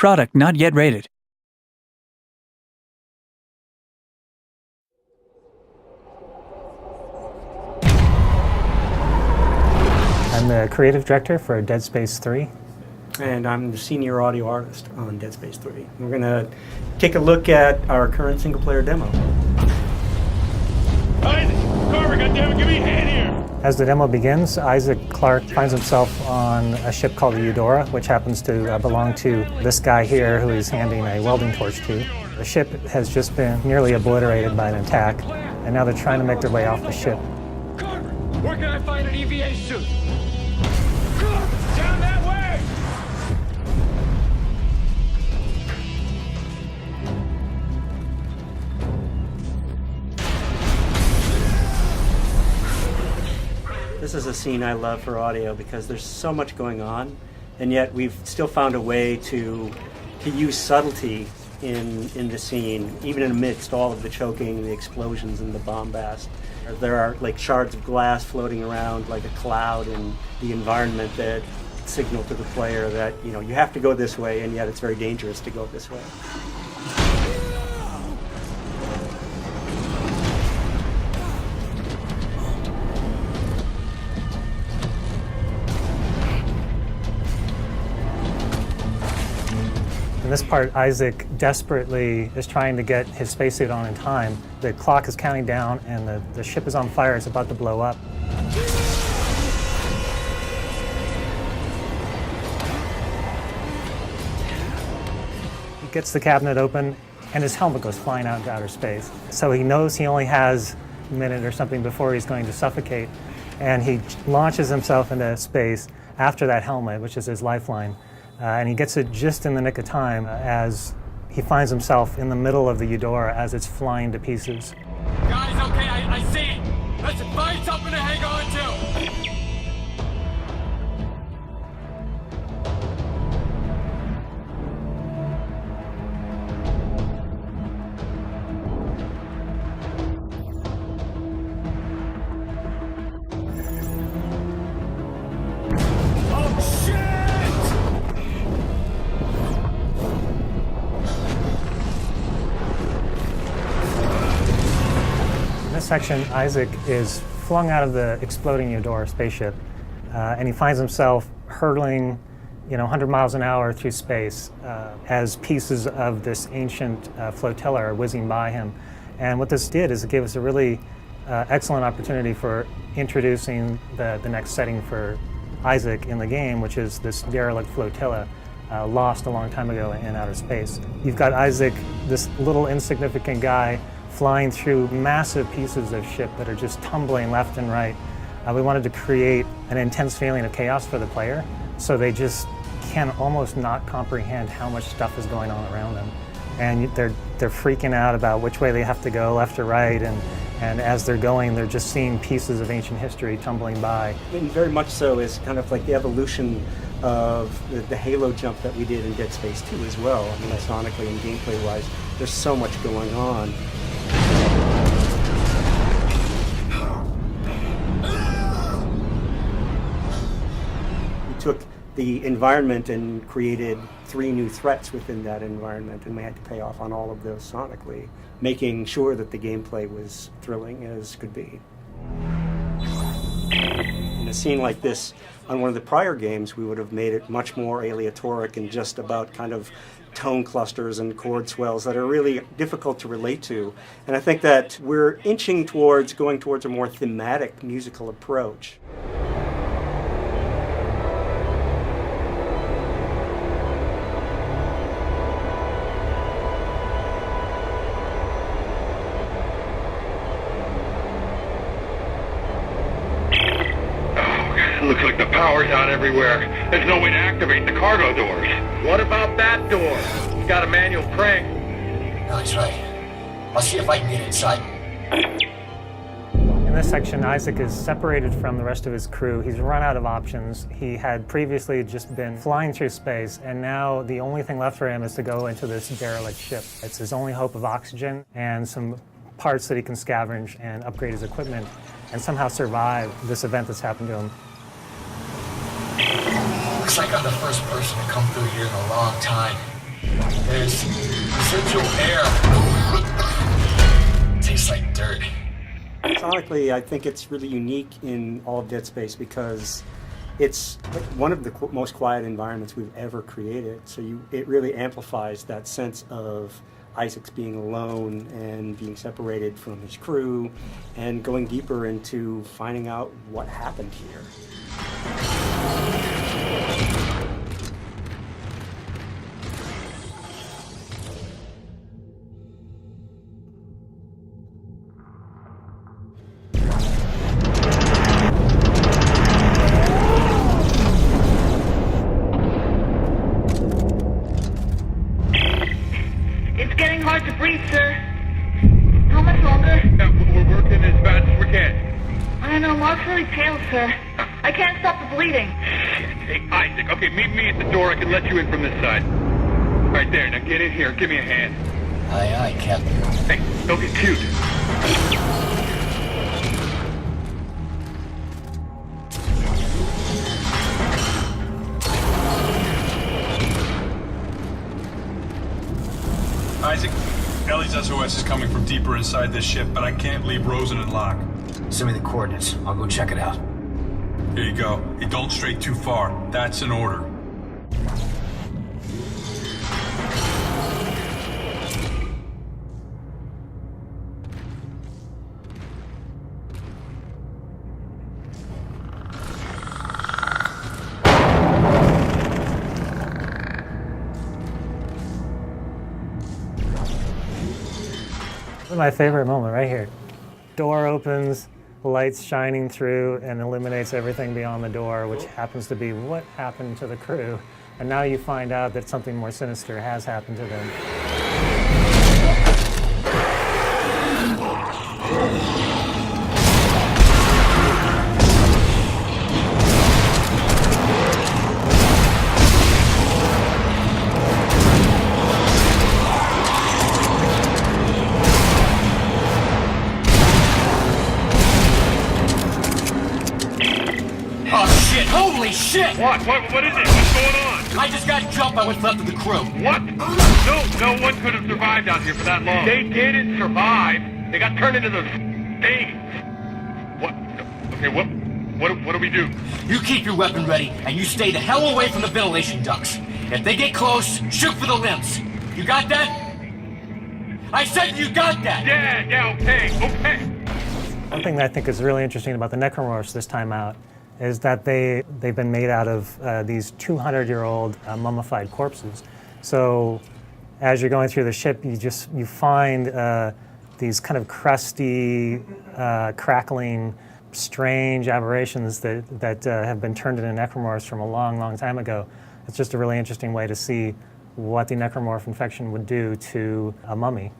Product not yet rated. I'm the creative director for Dead Space 3. And I'm the senior audio artist on Dead Space 3. We're going to take a look at our current single-player demo. Isaac! Carver, goddammit, give me a hand here! As the demo begins, Isaac Clarke finds himself on a ship called the Eudora, which happens to belong to this guy here who he's handing a welding torch to. The ship has just been nearly obliterated by an attack, and now they're trying to make their way off the ship. Carver, where can I find an EVA suit? Down that way! This is a scene I love for audio because there's so much going on, and yet we've still found a way to use subtlety in the scene, even amidst all of the choking, the explosions, and the bombast. There are like shards of glass floating around like a cloud in the environment that signal to the player that, you know, you have to go this way, and yet it's very dangerous to go this way. In this part, Isaac desperately is trying to get his spacesuit on in time. The clock is counting down and the ship is on fire. It's about to blow up. He gets the cabinet open and his helmet goes flying out into outer space. So he knows he only has a minute or something before he's going to suffocate. And he launches himself into space after that helmet, which is his lifeline. And he gets it just in the nick of time as he finds himself in the middle of the Eudora as it's flying to pieces. Guys, okay, I see it. Let's find something to hang on to. In this section, Isaac is flung out of the exploding Eudora spaceship, and he finds himself hurtling, 100 miles an hour through space as pieces of this ancient flotilla are whizzing by him. And what this did is it gave us a really excellent opportunity for introducing the next setting for Isaac in the game, which is this derelict flotilla lost a long time ago in outer space. You've got Isaac, this little insignificant guy, flying through massive pieces of ship that are just tumbling left and right. We wanted to create an intense feeling of chaos for the player, so they just can almost not comprehend how much stuff is going on around them. And they're freaking out about which way they have to go, left or right, and as they're going, they're just seeing pieces of ancient history tumbling by. And very much so is kind of like the evolution of the Halo jump that we did in Dead Space 2 as well. I mean, sonically and gameplay-wise, there's so much going on. We took the environment and created 3 new threats within that environment, and we had to pay off on all of those sonically, making sure that the gameplay was thrilling as could be. In a scene like this, on one of the prior games, we would have made it much more aleatoric and just about kind of tone clusters and chord swells that are really difficult to relate to. And I think that we're inching towards going towards a more thematic musical approach. Looks like the power's out everywhere. There's no way to activate the cargo doors. What about that door? It's got a manual crank. No, he's right. I'll see if I can get inside. In this section, Isaac is separated from the rest of his crew. He's run out of options. He had previously just been flying through space, and now the only thing left for him is to go into this derelict ship. It's his only hope of oxygen and some parts that he can scavenge and upgrade his equipment and somehow survive this event that's happened to him. Looks like I'm the first person to come through here in a long time. There's residual air. Tastes like dirt. Sonically, I think it's really unique in all of Dead Space because it's like one of the most quiet environments we've ever created. So it really amplifies that sense of Isaac's being alone and being separated from his crew and going deeper into finding out what happened here. Hard to breathe, sir. How much longer? Yeah, we're working as fast as we can. I don't know, Mark's really pale, sir. I can't stop the bleeding. Shit. Hey, Isaac, okay, meet me at the door. I can let you in from this side. Right there, now get in here. Give me a hand. Aye, aye, Captain. Hey, don't get cute. Isaac, Ellie's SOS is coming from deeper inside this ship, but I can't leave Rosen and Locke. Send me the coordinates. I'll go check it out. Here you go. Hey, don't stray too far. That's an order. This is my favorite moment right here. Door opens, lights shining through, and illuminates everything beyond the door, which happens to be what happened to the crew. And now you find out that something more sinister has happened to them. Oh, shit! Holy shit! What is it? What's going on? I just got jumped by what's left of the crew. What? No one could have survived out here for that long. They didn't survive. They got turned into those things. What? Okay, what do we do? You keep your weapon ready, and you stay the hell away from the ventilation ducts. If they get close, shoot for the limbs. You got that? I said you got that! Yeah, okay. One thing that I think is really interesting about the necromorphs this time out is that they've been made out of these 200-year-old mummified corpses. So as you're going through the ship, you find these kind of crusty, crackling, strange aberrations that have been turned into necromorphs from a long, long time ago. It's just a really interesting way to see what the necromorph infection would do to a mummy.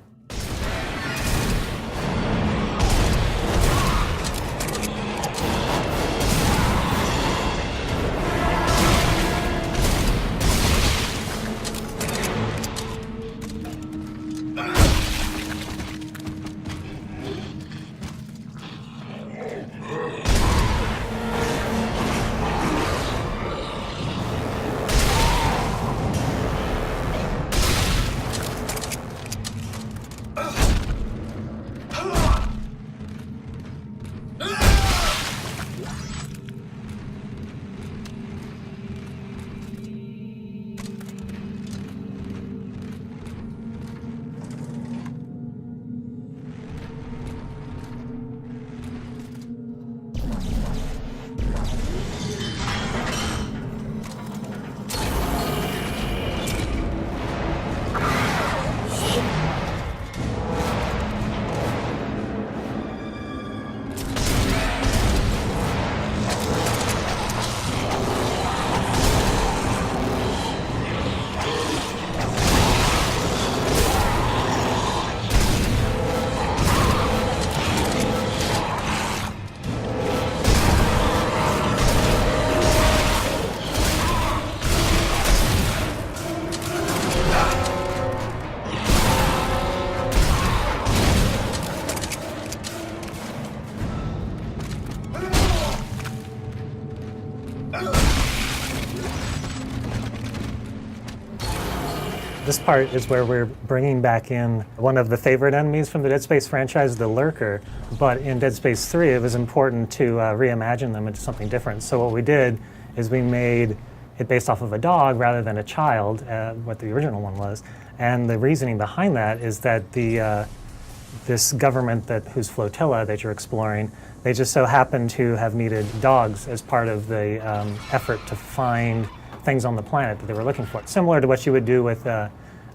This part is where we're bringing back in one of the favorite enemies from the Dead Space franchise, the Lurker. But in Dead Space 3, it was important to reimagine them into something different. So what we did is we made it based off of a dog rather than a child, what the original one was. And the reasoning behind that is that this government whose flotilla that you're exploring, they just so happen to have needed dogs as part of the effort to find things on the planet that they were looking for. Similar to what you would do with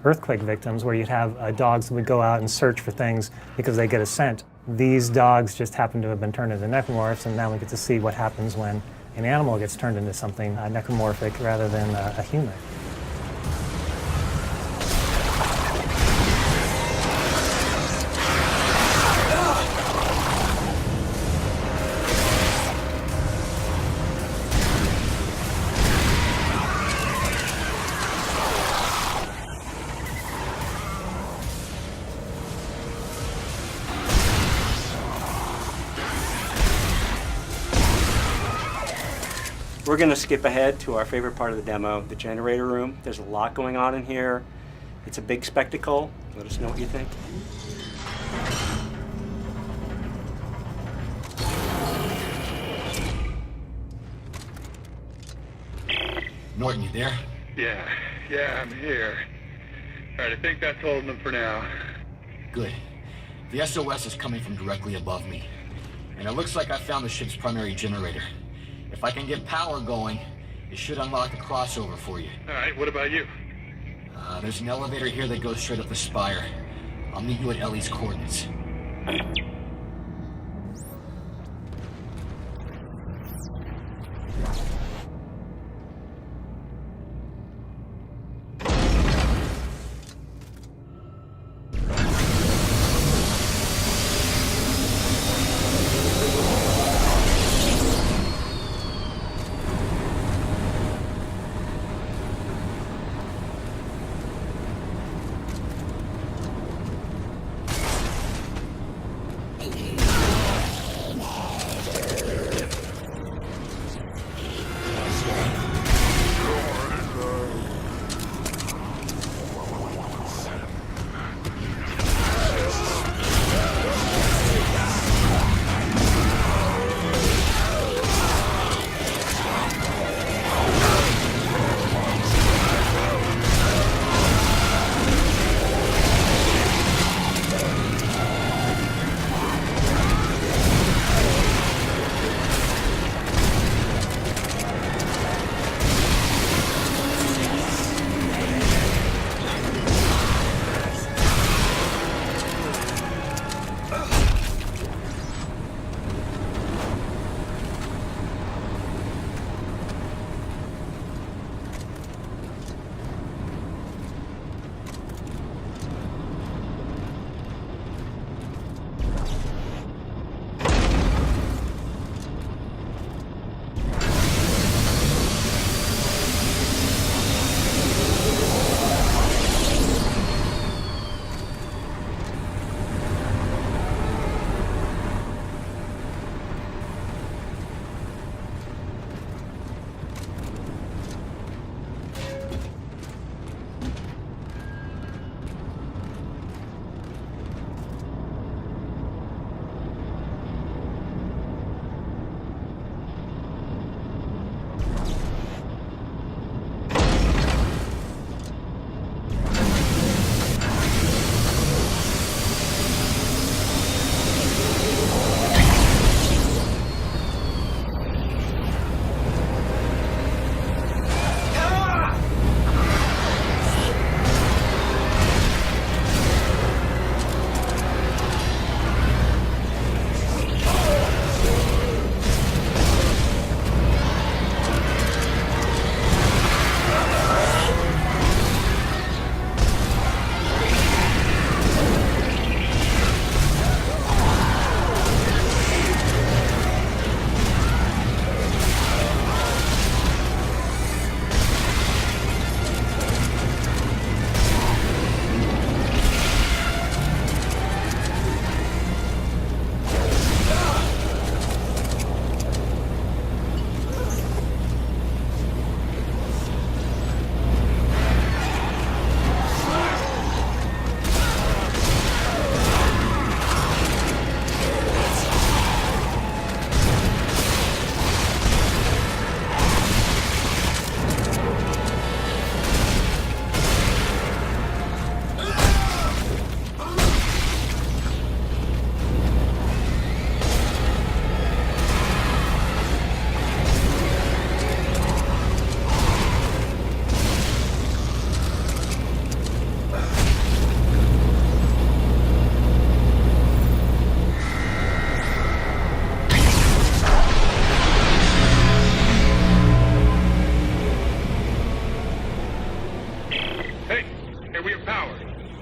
earthquake victims, where you'd have dogs that would go out and search for things because they get a scent. These dogs just happen to have been turned into necromorphs, and now we get to see what happens when an animal gets turned into something necromorphic rather than a human. We're going to skip ahead to our favorite part of the demo, the generator room. There's a lot going on in here. It's a big spectacle. Let us know what you think. Norton, you there? Yeah, I'm here. All right, I think that's holding them for now. Good. The SOS is coming from directly above me. And it looks like I found the ship's primary generator. If I can get power going, it should unlock the crossover for you. All right, what about you? There's an elevator here that goes straight up the spire. I'll meet you at Ellie's coordinates.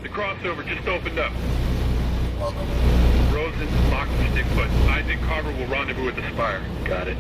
The crossover just opened up. Welcome. Rosen, Locke, stick put. Isaac Carver will rendezvous at the Spire. Got it.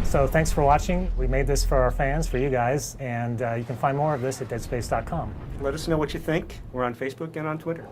So thanks for watching. We made this for our fans, for you guys, and you can find more of this at deadspace.com. Let us know what you think. We're on Facebook and on Twitter.